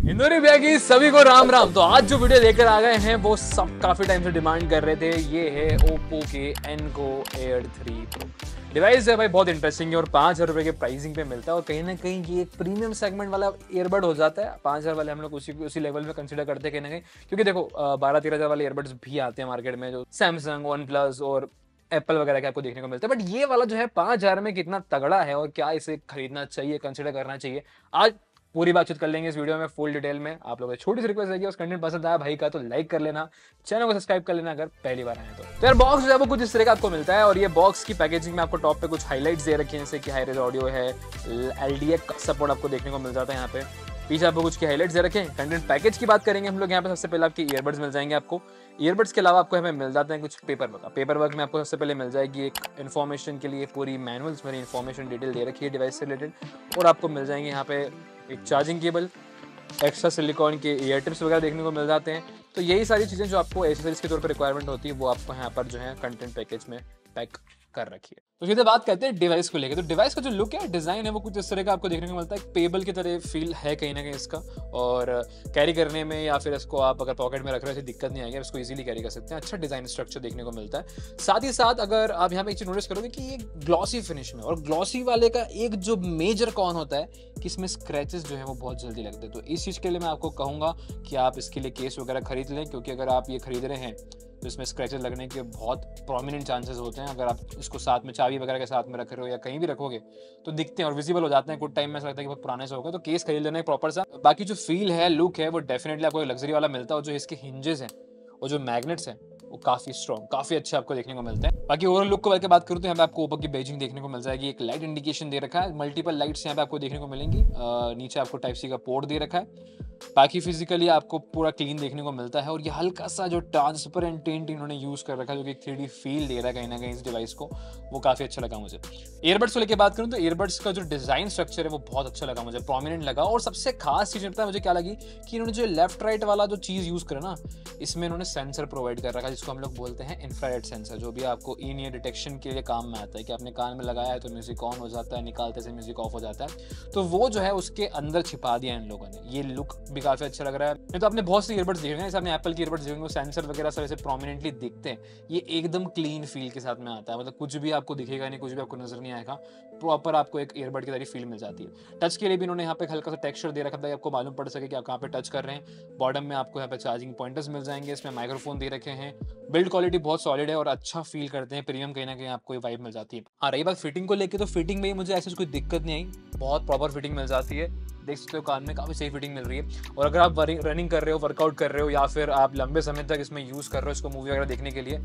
इंदौरी भैया की सभी को राम राम। तो आज जो वीडियो लेकर आ गए हैं वो सब काफी टाइम से डिमांड कर रहे थे। ये है ओप्पो के एनको एयर 3 प्रो डिवाइस है भाई, बहुत इंटरेस्टिंग है और 5,000 रुपए के प्राइसिंग पे मिलता है। और कहीं ना कहीं ये एक प्रीमियम सेगमेंट वाला ईयरबड हो जाता है। 5,000 वाले हम लोग उसी लेवल में कंसिडर करते हैं कहीं ना कहीं, क्योंकि देखो 12-13,000 वाले ईयरबड्स भी आते हैं मार्केट में, जो सैमसंग, वन प्लस और एप्पल वगैरह के आपको देखने को मिलता है। बट ये वाला जो है 5,000 में कितना तगड़ा है और क्या इसे खरीदना चाहिए, कंसिडर करना चाहिए, आज पूरी बातचीत कर लेंगे इस वीडियो में फुल डिटेल में। आप लोगों से छोटी सी रिक्वेस्ट है, उस कंटेंट पसंद आया भाई का तो लाइक कर लेना, चैनल को सब्सक्राइब कर लेना अगर पहली बार आए तो। यार बॉक्स जो है वो कुछ इस तरह का आपको मिलता है और ये बॉक्स की पैकेजिंग में आपको टॉप पे कुछ हाईलाइट्स दे रखे हैं, जैसे कि हाई रेज ऑडियो है, LDAC का सपोर्ट आपको देखने को मिल जाता है यहाँ पे। पीछे आपको कुछ के हाईलाइट्स दे रखे हैं। कंटेंट पैकेज की बात करेंगे हम लोग यहाँ पे। सबसे पहले आपके ईयरबड्स मिल जाएंगे आपको। ईयरबड्स के अलावा आपको हमें मिल जाते हैं कुछ पेपर वर्क में आपको सबसे पहले मिल जाएगी एक इन्फॉर्मेशन के लिए पूरी मैनुअल्स में इन्फॉर्मेशन डिटेल दे रखी है डिवाइस से रिलेटेड। और आपको मिल जाएंगे यहाँ पे एक चार्जिंग केबल, एक्स्ट्रा सिलिकॉन के ईयर टिप्स वगैरह देखने को मिल जाते हैं। तो यही सारी चीज़ें जो आपको एसेसरीज के तौर पर रिक्वायरमेंट होती है वो आपको यहाँ पर जो है कंटेंट पैकेज में पैक कर रखी है। तो सीधे बात करते हैं डिवाइस को लेकर। तो डिवाइस का जो लुक है, डिजाइन है, वो कुछ इस तरह का आपको देखने को मिलता है। पेबल की तरह फील है कहीं ना कहीं इसका, और कैरी करने में या फिर इसको आप अगर पॉकेट में रख रहे हैं दिक्कत नहीं आएगी, इसको इजीली कैरी कर सकते हैं। अच्छा डिजाइन स्ट्रक्चर देखने को मिलता है। साथ ही साथ अगर आप यहाँ पे एक चीज नोटिस करोगे कि ये ग्लॉसी फिनिश में, और ग्लॉसी वाले का एक जो मेजर कॉन होता है कि इसमें स्क्रैचेस जो है वो बहुत जल्दी लगते हैं। तो इस चीज के लिए मैं आपको कहूंगा कि आप इसके लिए केस वगैरह खरीद लें, क्योंकि अगर आप ये खरीद रहे हैं तो इसमें स्क्रैचेस लगने के बहुत प्रोमिनेंट चांसेस होते हैं। अगर आप इसको साथ में चाबी वगैरह के साथ में रख रहे हो या कहीं भी रखोगे तो दिखते हैं और विजिबल हो जाते हैं। कुछ टाइम में ऐसा लगता है कि बहुत पुराने से होगा, तो केस खरीद लेना है प्रॉपर सा। बाकी जो फील है, लुक है, वो डेफिनेटली आपको लग्जरी वाला मिलता है। और जो इसके हिंजेस हैं और जो मैग्नेट्स हैं वो काफी स्ट्रॉन्ग, काफी अच्छे आपको देखने को मिलते हैं। बाकी ओवरऑल लुक को बात करूँ तो यहाँ पे आपको ऊपर की बेजिंग देखने को मिल जाएगी। एक लाइट इंडिकेशन दे रखा है, मल्टीपल लाइट्स यहाँ पे आपको देखने को मिलेंगी। नीचे आपको टाइप सी का पोर्ट दे रखा है। बाकी फिजिकली आपको पूरा क्लीन देखने को मिलता है। और ये हल्का सा जो ट्रांसपेरेंट टिंट इन्होंने यूज कर रखा है, जो कि 3D फील दे रहा है कहीं ना कहीं इस डिवाइस को, वो काफी अच्छा लगा मुझे। ईयरबड्स को लेकर बात करूं तो ईयरबड्स का जो डिजाइन स्ट्रक्चर है वो बहुत अच्छा लगा मुझे, प्रोमिनेंट लगा। और सबसे खास चीज पता है मुझे क्या लगी, कि इन्होंने जो लेफ्ट राइट वाला जो चीज यूज करा ना, इसमें इन्होंने सेंसर प्रोवाइड कर रखा है, जिसको हम लोग बोलते हैं इंफ्रारेड सेंसर, जो भी आपको इन ईयर डिटेक्शन के लिए काम में आता है। कि आपने कान में लगाया है तो म्यूजिक ऑन हो जाता है, निकालते से म्यूजिक ऑफ हो जाता है। तो वो जो है उसके अंदर छिपा दिया इन लोगों ने। ये लुक भी काफी अच्छा लग रहा है। नहीं तो आपने बहुत से ईयरबड्स देखे हैं, जैसे आपने एप्पल के ईयरबड्स देखेंगे, सेंसर वगैरह सब ऐसे प्रोमिनेंटली दिखते हैं। ये एकदम क्लीन फील के साथ में आता है, मतलब कुछ भी आपको दिखेगा नहीं, कुछ भी आपको नजर नहीं आएगा, प्रॉपर आपको एक ईयरबड की तरह फील मिल जाती है। टच के लिए भी इन्होंने यहाँ पे हल्का सा टेक्सचर दे रखा था, आपको मालूम पड़ सके कि आप कहाँ पे टच कर रहे हैं। बॉटम में आपको यहाँ पे चार्जिंग पॉइंटर्स मिल जाएंगे, इसमें माइक्रोफोन दे रखे हैं। बिल्ड क्वालिटी बहुत सॉलिड है और अच्छा फील करते हैं, प्रीमियम कहीं ना कहीं आपको वाइब मिल जाती है। हाँ, रही बात फिटिंग को लेकर, तो फिटिंग में मुझे ऐसी कोई दिक्कत नहीं आई, बहुत प्रॉपर फिटिंग मिल जाती है। देख सकते हो कान में काफी सही फिटिंग मिल रही है। और अगर आप रनिंग कर रहे हो, वर्कआउट कर रहे हो, या फिर आप लंबे समय तक इसमें यूज कर रहे हो इसको मूवी वगैरह देखने के लिए,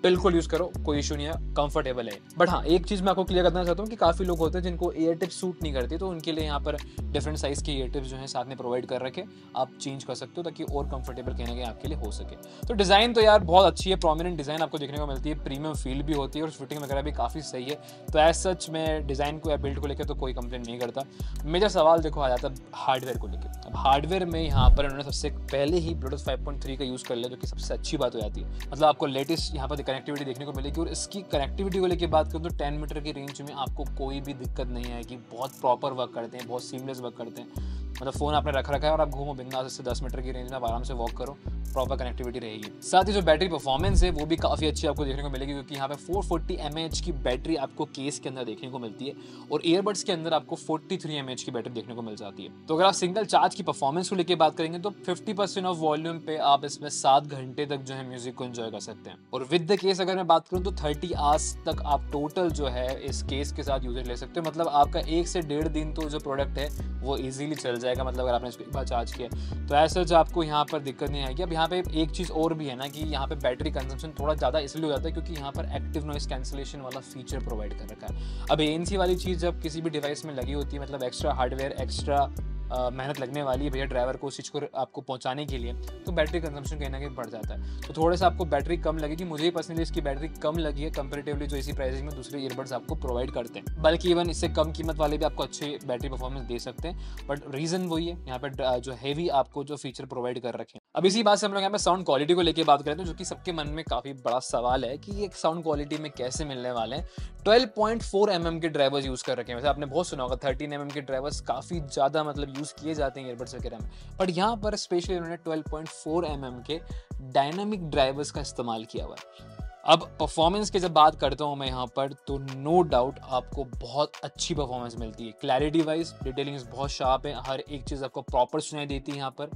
बिल्कुल यूज करो, कोई इशू नहीं है, कंफर्टेबल है। बट हाँ, एक चीज मैं आपको क्लियर करना चाहता हूँ कि काफी लोग होते हैं जिनको ईयर टिप्स सूट नहीं करती, तो उनके लिए यहाँ पर डिफरेंट साइज के ईयर टिप्स जो है साथ में प्रोवाइड कर रखे, आप चेंज कर सकते हो ताकि और कंफर्टेबल कहीं ना कहीं आपके लिए हो सके। तो डिजाइन तो यार बहुत अच्छी है, प्रोमिनेंट डिजाइन आपको देखने को मिलती है, प्रीमियम फील भी होती है और फिटिंग वगैरह भी काफी सही है। तो एज सच में डिजाइन को या बिल्ड को लेकर तो कोई कंप्लेन नहीं करता। मेजर सवाल देखो आ जाता है हार्डवेयर को लेकर। अब हार्डवेयर में यहाँ पर उन्होंने सबसे पहले ही ब्लूटूथ 5.3 का यूज कर लिया, जो कि सबसे अच्छी बात हो जाती है। मतलब आपको लेटेस्ट यहाँ पर कनेक्टिविटी देखने को मिलेगी। और इसकी कनेक्टिविटी को लेकर बात करूँ तो 10 मीटर की रेंज में आपको कोई भी दिक्कत नहीं आएगी। बहुत प्रॉपर वर्क करते हैं, बहुत सीमलेस वर्क करते हैं। मतलब फोन आपने रखा है और आप घूमो बिंदास से 10 मीटर की रेंज में आप आराम से वॉक करो, प्रॉपर कनेक्टिविटी रहेगी। साथ ही जो बैटरी परफॉर्मेंस है वो भी काफी अच्छी आपको देखने को मिलेगी, क्योंकि यहाँ पे 440 mAh की बैटरी आपको केस के अंदर देखने को मिलती है और ईयरबड्स के अंदर आपको 43 mAh की बैटरी देखने को मिल जाती है। तो अगर आप सिंगल चार्ज की परफॉर्मेंस को लेकर बात करेंगे तो 50% ऑफ वॉल्यूम पे आप इसमें 7 घंटे तक जो है म्यूजिक को एंजॉय कर सकते हैं। और विद द केस अगर मैं बात करूँ तो 30 आवर्स तक आप टोटल जो है इस केस के साथ यूजेज ले सकते हो। मतलब आपका 1 से 1.5 दिन तो जो प्रोडक्ट है वो इजीली चल जाएगा, मतलब अगर आपने इसको एक बार चार्ज किया तो ऐसा जो आपको यहाँ पर दिक्कत नहीं आएगी। अब यहाँ पे एक चीज़ और भी है ना, कि यहाँ पे बैटरी कंजम्पशन थोड़ा ज़्यादा इसलिए हो जाता है क्योंकि यहाँ पर एक्टिव नॉइस कैंसिलेशन वाला फीचर प्रोवाइड कर रखा है। अब ANC वाली चीज़ जब किसी भी डिवाइस में लगी होती है, मतलब एक्स्ट्रा हार्डवेयर, एक्स्ट्रा मेहनत लगने वाली है भैया ड्राइवर को उस चीज़ को आपको पहुंचाने के लिए, तो बैटरी कंजम्पशन कहीं ना कहीं बढ़ जाता है। तो थोड़ा सा आपको बैटरी कम लगेगी। मुझे ही पर्सनली इसकी बैटरी कम लगी है कंपेरेटिवली जो इसी प्राइसिंग में दूसरे ईयरबड्स आपको प्रोवाइड करते हैं। बल्कि इवन इससे कम कीमत वाले भी आपको अच्छी बैटरी परफॉर्मेंस दे सकते हैं। बट रीज़न वही है, यहाँ पर जो हैवी आपको जो फीचर प्रोवाइड कर रखे हैं। अब इसी बात से हम लोग यहाँ पे साउंड क्वालिटी को लेकर बात करते हैं, जो कि सबके मन में काफ़ी बड़ा सवाल है कि ये साउंड क्वालिटी में कैसे मिलने वाले हैं। 12.4 mm के ड्राइवर्स यूज़ कर रखे हैं। वैसे आपने बहुत सुना होगा 13 mm के ड्राइवर्स काफ़ी ज़्यादा मतलब यूज़ किए जाते हैं ईयरबड्स वगैरह में, बट यहाँ पर स्पेशली उन्होंने 12.4 mm के डायनामिक ड्राइवर्स का इस्तेमाल किया हुआ है। अब परफॉर्मेंस की जब बात करता हूँ मैं यहाँ पर, तो नो डाउट आपको बहुत अच्छी परफॉर्मेंस मिलती है। क्लैरिटी वाइज डिटेलिंग बहुत शार्प है, हर एक चीज़ आपको प्रॉपर सुनाई देती है। यहाँ पर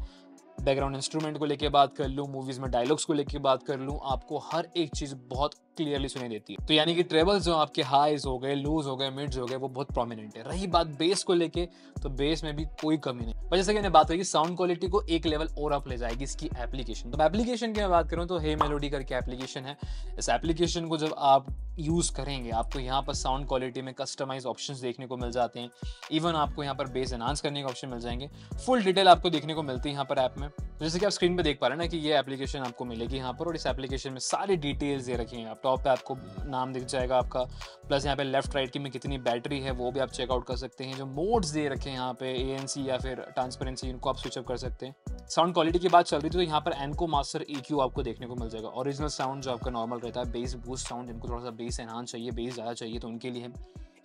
बैकग्राउंड इंस्ट्रूमेंट को लेके बात कर लूँ, मूवीज में डायलॉग्स को लेके बात कर लूँ, आपको हर एक चीज़ बहुत क्लियरली सुनाई देती है। तो यानी कि ट्रेबल्स जो आपके हाईज हो गए, लूज हो गए, मिड्स हो गए, वो बहुत प्रोमिनेंट है। रही बात बेस को लेके, तो बेस में भी कोई कमी नहीं। पर जैसे कि मैंने बात करी, साउंड क्वालिटी को एक लेवल और अप ले जाएगी इसकी एप्लीकेशन। तो एप्लीकेशन की मैं बात करूँ तो हे मेलोडी करके एप्लीकेशन है। इस एप्लीकेशन को जब आप यूज़ करेंगे, आपको यहाँ पर साउंड क्वालिटी में कस्टमाइज ऑप्शंस देखने को मिल जाते हैं। इवन आपको यहाँ पर बेस एनहांस करने के ऑप्शन मिल जाएंगे। फुल डिटेल आपको देखने को मिलती है यहाँ पर ऐप में। जैसे कि आप स्क्रीन पे देख पा रहे हैं ना कि ये एप्लीकेशन आपको मिलेगी यहाँ पर, और इस एप्लीकेशन में सारी डिटेल्स दे रखी हैं। आप टॉप पे आपको नाम दिख जाएगा आपका, प्लस यहाँ पे लेफ्ट राइट की में कितनी बैटरी है वो भी आप चेकआउट कर सकते हैं। जो मोड्स दे रखे हैं यहाँ पे, ANC या फिर ट्रांसपेरेंसी, इनको आप स्विच अप कर सकते हैं। साउंड क्वालिटी की बात चल रही थी तो यहाँ पर एनको मास्टर EQ आपको देखने को मिल जाएगा। ओरिजिनल साउंड जो आपका नॉर्मल रहता है, बेस बूस्ट साउंड, जिनको थोड़ा सा बेस एनहांस चाहिए, बेस ज़्यादा चाहिए, तो उनके लिए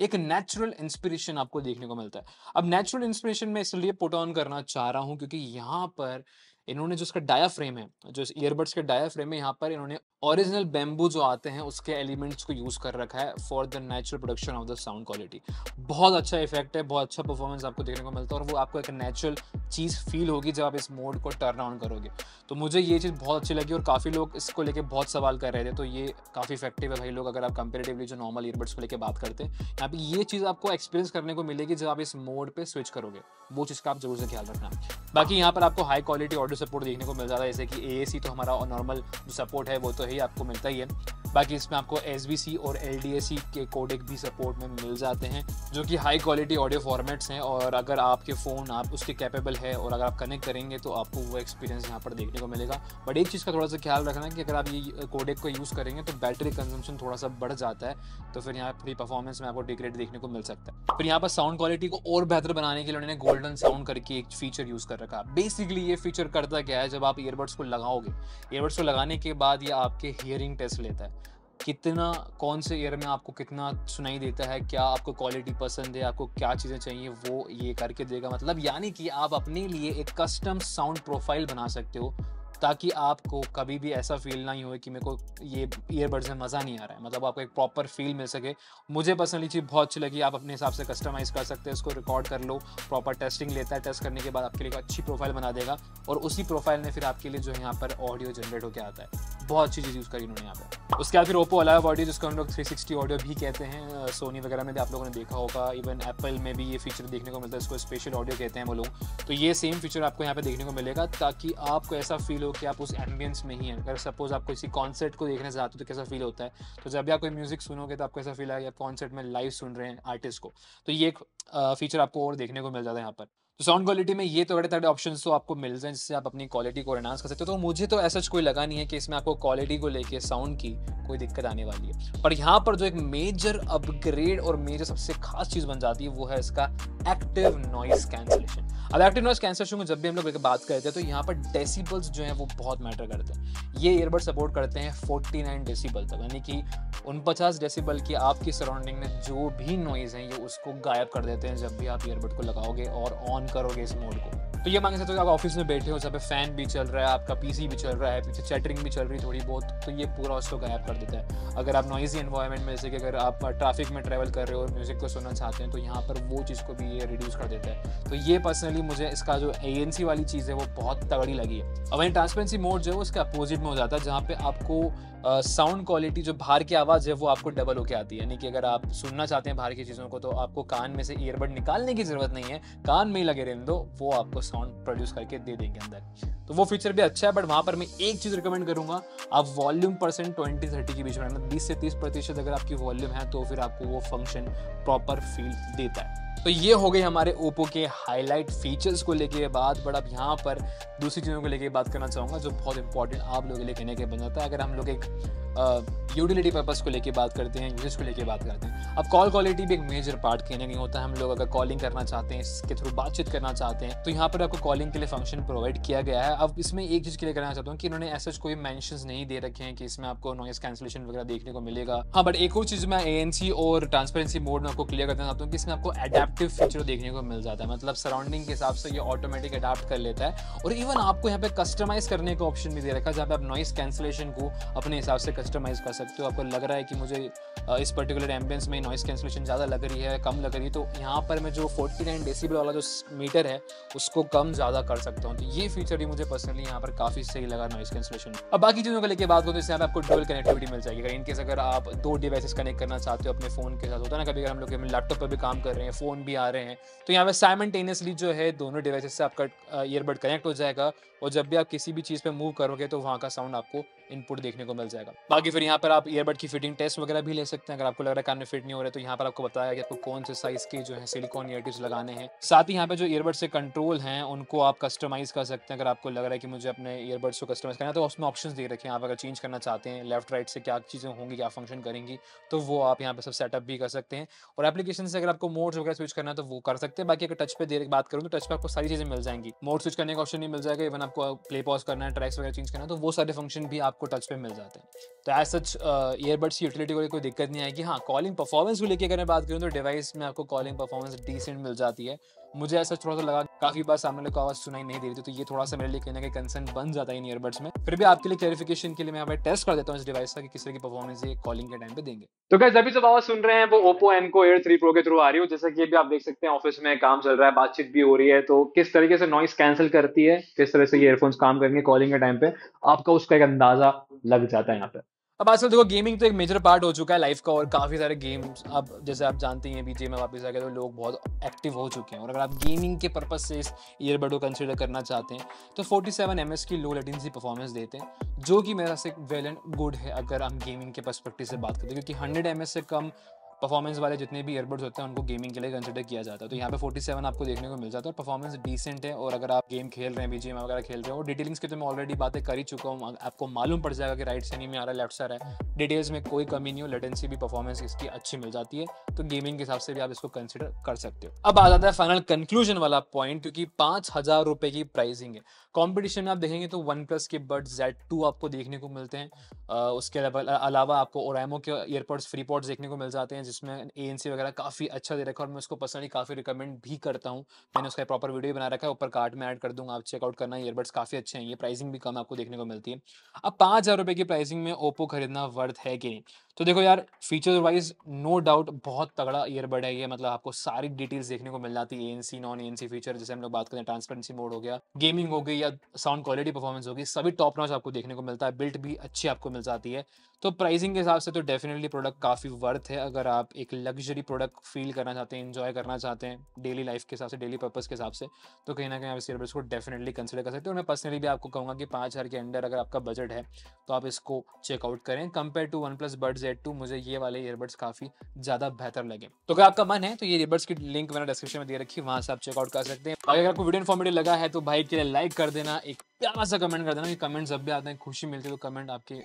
एक नेचुरल इंस्पिरेशन आपको देखने को मिलता है। अब नेचुरल इंस्पिरेशन मैं इसलिए पुट ऑन करना चाह रहा हूँ क्योंकि यहाँ पर इन्होंने जो इसका डायाफ्रेम है, जो ईयरबड्स के डायाफ्रेम है, यहाँ पर इन्होंने ओरिजिनल बैम्बू जो आते हैं उसके एलिमेंट्स को यूज़ कर रखा है for the natural production of the sound quality. बहुत अच्छा इफेक्ट है, बहुत अच्छा परफॉर्मेंस आपको देखने को मिलता है, और वो आपको एक नेचुरल चीज़ फील होगी जब आप इस मोड को टर्न ऑन करोगे। तो मुझे ये चीज़ बहुत अच्छी लगी, और काफ़ी लोग इसको लेके बहुत सवाल कर रहे थे, तो ये काफ़ी इफेक्टिव है भाई लोग। अगर आप कंपेरेटिवली जो नॉर्मल ईयरबड्स को लेकर बात करते हैं, यहाँ पे ये चीज़ आपको एक्सपीरियंस करने को मिलेगी जब आप इस मोड पे स्विच करोगे। वो चीज़ का आप जरूर से ख्याल रखना। बाकी यहाँ पर आपको हाई क्वालिटी ऑडियो सपोर्ट देखने को मिल जाता है, जैसे कि AAC तो हमारा नॉर्मल जो सपोर्ट है वो तो ही आपको मिलता ही है। बाकी इसमें आपको SBC और LDAC के कोडेक भी सपोर्ट में मिल जाते हैं, जो कि हाई क्वालिटी ऑडियो फॉर्मेट्स हैं, और अगर आपके फ़ोन आप उसके कैपेबल है और अगर आप कनेक्ट करेंगे तो आपको वो एक्सपीरियंस यहाँ पर देखने को मिलेगा। बट एक चीज़ का थोड़ा सा ख्याल रखना कि अगर आप ये कोडेक को यूज़ करेंगे तो बैटरी कंजम्पशन थोड़ा सा बढ़ जाता है, तो फिर यहाँ पर परफॉर्मेंस में आपको डिग्रेड देखने को मिल सकता है। फिर यहाँ पर साउंड क्वालिटी को और बेहतर बनाने के लिए उन्होंने गोल्डन साउंड करके एक फीचर यूज़ कर रखा है। बेसिकली ये फीचर करता क्या है, जब आप ईयरबड्स को लगाओगे, ईयरबड्स को लगाने के बाद ये आपके हियरिंग टेस्ट लेता है, कितना कौन से ईयर में आपको कितना सुनाई देता है, क्या आपको क्वालिटी पसंद है, आपको क्या चीज़ें चाहिए, वो ये करके देगा। मतलब यानी कि आप अपने लिए एक कस्टम साउंड प्रोफाइल बना सकते हो, ताकि आपको कभी भी ऐसा फील नहीं हो कि मेरे को ये ईयरबड्स में मज़ा नहीं आ रहा है। मतलब आपको एक प्रॉपर फील मिल सके। मुझे पर्सनली चीज़ बहुत अच्छी लगी। आप अपने हिसाब से कस्टमाइज़ कर सकते हैं, इसको रिकॉर्ड कर लो, प्रॉपर टेस्टिंग लेता है, टेस्ट करने के बाद आपके लिए एक अच्छी प्रोफाइल बना देगा, और उसी प्रोफाइल में फिर आपके लिए जो है यहाँ पर ऑडियो जनरेट होकर आता है। बहुत अच्छी चीज़ यूज़ करी उन्होंने यहाँ पर। उसके बाद फिर ओप्पो अलाइव ऑडियो, जिसको हम लोग 360 ऑडियो भी कहते हैं, सोनी वगैरह में भी आप लोगों ने देखा होगा, इवन एप्पल में भी ये फीचर देखने को मिलता है, इसको स्पेशल ऑडियो कहते हैं वो लोग। तो ये सेम फीचर आपको यहाँ पे देखने को मिलेगा, ताकि आपको ऐसा फील हो कि आप उस एम्बियंस में ही हैं। अगर सपोज आप किसी कॉन्सर्ट को देखने जाते हो तो कैसा फील होता है, तो जब भी आप कोई म्यूजिक सुनोगे तो आपको ऐसा फील आएगा आप कॉन्सर्ट में लाइव सुन रहे हैं आर्टिस्ट को। तो ये एक फीचर आपको और देखने को मिल जाता है यहाँ पर। तो साउंड क्वालिटी में ये तो बड़े तगड़े ऑप्शंस तो आपको मिल जाए, जिससे आप अपनी क्वालिटी को एनहांस कर सकते हो। तो मुझे तो ऐसा कोई लगा नहीं है कि इसमें आपको क्वालिटी को लेके साउंड की कोई दिक्कत आने वाली है। पर यहाँ पर जो एक मेजर अपग्रेड और मेजर सबसे खास चीज़ बन जाती है वो है इसका एक्टिव नॉइस कैंसलेशन। अब एक्टिव नॉइस कैंसलेशन को जब भी हम लोग बात करते हैं तो यहाँ पर डेसिबल्स जो हैं वो बहुत मैटर करते हैं। ये ईयरबड सपोर्ट करते हैं 49 डेसिबल तक, यानी कि 49 डेसिबल की आपकी सराउंडिंग में जो भी नॉइज़ है ये उसको गायब कर देते हैं जब भी आप ईयरबड को लगाओगे और ऑन करोगे इस मोड को। तो ये मांग सकते हो आप ऑफिस में बैठे हो, जहाँ पे फैन भी चल रहा है, आपका PC भी चल रहा है, पीछे चैटरिंग भी चल रही है थोड़ी बहुत, तो ये पूरा उसको गायब कर देता है। अगर आप नॉइजी एनवायरनमेंट में, जैसे कि अगर आप ट्रैफिक में ट्रैवल कर रहे हो और म्यूजिक को सुनना चाहते हैं, तो यहाँ पर वो चीज़ को भी ये रिड्यूस कर देता है। तो ये पर्सनली मुझे इसका जो ANC वाली चीज़ है वो बहुत तगड़ी लगी है। अब वहीं ट्रांसपेरेंसी मोड जो है उसके अपोजिट में हो जाता है, जहाँ पे आपको साउंड क्वालिटी जो बाहर की आवाज़ है वो आपको डबल होके आती है। यानी कि अगर आप सुनना चाहते हैं बाहर की चीज़ों को, तो आपको कान में से ईयरबड निकालने की ज़रूरत नहीं है, कान में ही लगे रहने दो, वो आपको साउंड प्रोड्यूस करके दे देंगे अंदर। तो वो फीचर भी अच्छा है। बट वहाँ पर मैं एक चीज़ रिकमेंड करूँगा, आप वॉल्यूम परसेंट 20-30 के बीच में रखना। 20 से 30% अगर आपकी वॉल्यूम है तो फिर आपको वो फंक्शन प्रॉपर फील देता है। तो ये हो गई हमारे ओप्पो के हाईलाइट फीचर्स को लेके बात। बट अब यहाँ पर दूसरी चीज़ों को लेके बात करना चाहूँगा जो बहुत इंपॉर्टेंट आप लोगों के लिए कहने के बन जाता है। अगर हम लोग एक यूटिलिटी पर्पस को लेके बात करते हैं, यूजेस को लेके बात करते हैं। अब कॉल क्वालिटी भी एक मेजर पार्ट कहीं ना कहीं होता है। हम लोग अगर कॉलिंग करना चाहते हैं, इसके थ्रू बातचीत करना चाहते हैं, तो यहाँ पर आपको कॉलिंग के लिए फंक्शन प्रोवाइड किया गया है। अब इसमें एक चीज़ क्लियर करना चाहता हूँ कि इन्होंने ऐसा कोई मेंशंस नहीं दे रखे हैं कि इसमें आपको नॉइस कैंसिलेशन वगैरह देखने को मिलेगा। हाँ, बट एक और चीज़ मैं ANC और ट्रांसपेरेंसी मोड में आपको क्लियर करना चाहता हूँ कि इसमें आपको एडेप्टिव फीचर देखने को मिल जाता है। मतलब सराउंडिंग के हिसाब से ये ऑटोमेटिक अडाप्ट कर लेता है, और इवन आपको यहाँ पे कस्टमाइज करने का ऑप्शन भी दे रखा है, जहाँ पे आप नॉइस कैंसिलेशन को अपने हिसाब से कस्टमाइज कर सकते हो। आपको लग रहा है कि मुझे इस पर्टिकुलर एम्बियंस में नॉइस कैंसिलेशन ज़्यादा लग रही है, कम लग रही है, तो यहाँ पर मैं जो 49 डेसिबल वाला जो मीटर है उसको कम ज़्यादा कर सकता हूँ। तो ये फीचर भी मुझे पर्सनली यहाँ पर काफ़ी सही लगा नॉइस कैंसिलेशन। अब बाकी चीज़ों को लेकर बात करूँ तो इससे आपको डुअल कनेक्टिविटी मिल जाएगी। अगर इनकेस अगर आप 2 डिवाइसेस कनेक्ट करना चाहते हो अपने फ़ोन के साथ, होता है ना कभी अगर हम लोग लैपटॉप पर भी काम कर रहे हैं, फ़ोन भी आ रहे हैं, तो यहाँ पर साइमल्टेनियसली जो है दोनों डिवाइसेस से आपका ईयरबड कनेक्ट हो जाएगा, और जब भी आप किसी भी चीज़ पे मूव करोगे तो वहाँ का साउंड आपको इनपुट देखने को मिल जाएगा। बाकी फिर यहाँ पर आप ईयरबड की फिटिंग टेस्ट वगैरह भी ले सकते हैं। अगर आपको लग रहा है कान में फिट नहीं हो रहा है, तो यहाँ पर आपको बताया कि आपको कौन से साइज़ के जो है सिलिकॉन ईयर टिप्स लगाने हैं। साथ ही यहाँ पे जो ईयरबड से कंट्रोल हैं उनको आप कस्टमाइज़ कर सकते हैं। अगर आपको लग रहा है कि मुझे अपने ईयरबड्स को कस्टमाइज़ करना है, तो उसमें ऑप्शंस दे रखे हैं। आप अगर चेंज करना चाहते हैं लेफ्ट राइट से क्या चीज़ें होंगी, क्या फंक्शन करेंगी, तो वो आप यहाँ पे सब सेटअप भी कर सकते हैं। और एप्लीकेशन से अगर आपको मोड्स वगैरह स्विच करना है तो वो कर सकते हैं। बाकी अगर टच पे देर बात करूँ तो टच पे आपको सारी चीज़ें मिल जाएंगी। मोड स्विच करने का ऑप्शन भी मिल जाएगा, इवन आपको प्ले पॉज करना है, ट्रैक्स वगैरह चेंज करना है, तो वो सारे फंक्शन भी आपको टच पे मिल जाते हैं। तो एज सच ईयरबड्स की यूटिलिटी को कोई दिक्कत नहीं आएगी। हाँ, कॉलिंग परफॉर्मेंस को लेकर अगर मैं बात करूँ तो डिवाइस में आपको कॉलिंग परफॉर्मेंस डिसेंट मिल जाती है। मुझे ऐसा थोड़ा सा लगा, काफ़ी बार सामने वाले को आवाज़ सुनाई नहीं दे रही थी, तो ये थोड़ा सा मेरे लिए कहीं ना कहीं कंसर्न बन जाता है इन ईयरबड्स में। फिर भी आपके लिए क्लैरिफिकेशन के लिए मैं यहाँ पे टेस्ट कर देता हूँ इस डिवाइस का कि किस तरह की परफॉर्मेंस ये कॉलिंग के टाइम पे देंगे। तो गाइस, अभी जब आवाज़ सुन रहे हैं वो Oppo Enco Air 3 Pro के थ्रू आ रही हो। जैसा कि अभी आप देख सकते हैं ऑफिस में काम चल रहा है, बातचीत भी हो रही है, तो किस तरीके से नॉइस कैंसिल करती है, किस तरह से ये ईयरफोन्स काम करेंगे कॉलिंग के टाइम पे, आपका उसका एक अंदाजा लग जाता है यहाँ पे। अब आजकल देखो गेमिंग तो एक मेजर पार्ट हो चुका है लाइफ का, और काफ़ी सारे गेम्स अब जैसे आप जानते हैं बीजीए में वापस आ गए तो लोग बहुत एक्टिव हो चुके हैं। और अगर आप गेमिंग के पर्पस से इस ईयरबड को कंसिडर करना चाहते हैं तो 47 ms की लो लेटेंसी परफॉर्मेंस देते हैं, जो कि मेरा से वेल एंड गुड है अगर हम गेमिंग के पर्सपेक्टिव से बात करते हैं, क्योंकि 100 ms से कम परफॉर्मेंस वाले जितने भी ईयरबड्स होते हैं उनको गेमिंग के लिए कंसिडर किया जाता है। तो यहाँ पे 47 आपको देखने को मिल जाता है और परफॉर्मेंस डिसेंट है। और अगर आप गेम खेल रहे हैं, बीजीएम वगैरह खेल रहे हो, और डिटेलिंग्स की तो मैं ऑलरेडी बातें कर ही चुका हूँ, आपको मालूम पड़ जाएगा कि राइट से नहीं में आ रहा है, लेफ्ट से आ रहा है, डिटेल्स में कोई कमी नहीं हो, लेटेंसी भी परफॉर्मेंस इसकी अच्छी मिल जाती है, तो गेमिंग के हिसाब से भी आप इसको कंसिडर कर सकते हो। अब आ जाता है फाइनल कंक्लूजन वाला पॉइंट, क्योंकि 5,000 रुपए की प्राइसिंग है। कॉम्पिटिशन में आप देखेंगे तो वन प्लस के बड Z2 आपको देखने को मिलते हैं। उसके अलावा आपको ओराइमो के ईयरपॉड्स फ्री पॉड्स देखने को मिल जाते हैं, जिसमें ANC वगैरह काफ़ी अच्छा दे रखा है, और मैं उसको पर्सनली काफ़ी रिकमेंड भी करता हूँ। मैंने उसका प्रॉपर वीडियो बना रखा है, ऊपर कार्ड में ऐड कर दूंगा, आप चेकआउट करना। ईयरबड्स काफ़ी अच्छे हैं, ये प्राइसिंग भी कम आपको देखने को मिलती है। अब 5,000 रुपये की प्राइसिंग में ओप्पो खरीदना वर्थ है कि नहीं? तो देखो यार, फीचर वाइज नो डाउट बहुत तगड़ा ईयरबड है ये। मतलब आपको सारी डिटेल्स देखने को मिल जाती है, ANC नॉन ANC फीचर, जैसे हम लोग बात करें ट्रांसपेरेंसी मोड हो गया, गेमिंग हो गई, या साउंड क्वालिटी परफॉर्मेंस होगी, सभी टॉप नॉच आपको देखने को मिलता है। बिल्ट भी अच्छी आपको मिल जाती है। तो प्राइसिंग के हिसाब से तो डेफिनेटली प्रोडक्ट काफ़ी वर्थ है। अगर आप एक लग्जरी प्रोडक्ट फील करना चाहते हैं, एंजॉय करना चाहते हैं डेली लाइफ के हिसाब से, डेली पर्पस के हिसाब से, तो कहीं ना कहीं आप इस ईयरबड्स को डेफिनेटली कंसिडर कर सकते हो। और मैं पर्सनली भी आपको कहूँगा कि 5,000 के अंडर अगर आपका बजट है तो आप इसको चेकआउट करें। Compare to OnePlus bud Z2 मुझे ये वाले ईयरबड्स काफ़ी ज़्यादा बेहतर लगे। तो अगर आपका मन है तो ये ईयरबड्स की लिंक मैंने डिस्क्रिप्शन में दे रखी है, वहाँ से आप चेकआउट कर सकते हैं। अगर आपको वीडियो इन्फॉर्मेटिव लगा है तो भाई के लिए लाइक कर देना, एक प्यारा सा कमेंट कर देना, कि कमेंट जब भी आते हैं खुशी मिलती है, तो कमेंट आपके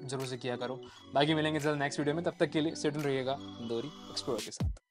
जरूर से किया करो। बाकी मिलेंगे जल्द नेक्स्ट वीडियो में, तब तक के लिए सेटल रहिएगा दोरी एक्सप्लोरर के साथ।